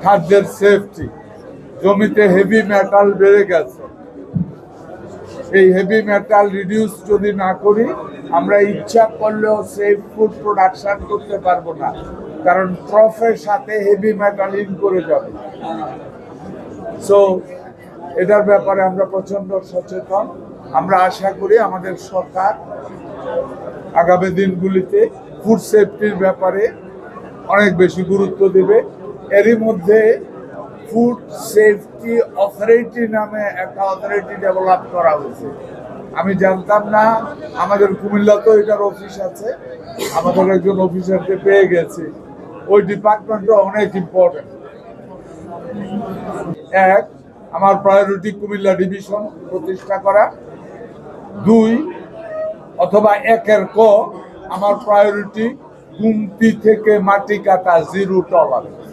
খাদ্যের সেফটি, জমিতে heavy metal বেড়ে গেছে, এই হেভি মেটাল রিডিউস যদি না করি আমরা ইচ্ছা করলেও সেফ ফুড প্রোডাকশন করতে পারবো না, কারণ ক্রপের সাথে হেভি মেটাল ইন করে যাবে। সো এটার ব্যাপারে আমরা প্রচন্ড সচেতন। আমরা আশা করি আমাদের সরকার আগামী দিনগুলিতে ফুড সেফটির ব্যাপারে অনেক বেশি গুরুত্ব দেবে। এরই মধ্যে ফুড সেফটি অথরিটি নামে একটা অথরিটি ডেভেলপ করা হয়েছে। আমি জানতাম না, আমাদের কুমিল্লাতেও এটার অফিস আছে, আমাদের একজন অফিসারকে পেয়ে গেছে। ওই ডিপার্টমেন্টটা অনেক ইম্পর্টেন্ট। এক, আমার প্রায়োরিটি কুমিল্লা ডিভিশন প্রতিষ্ঠা করা। দুই, অথবা একের ক, আমার প্রায়োরিটি গুমটি থেকে মাটি কাটা জিরো টলারেন্স।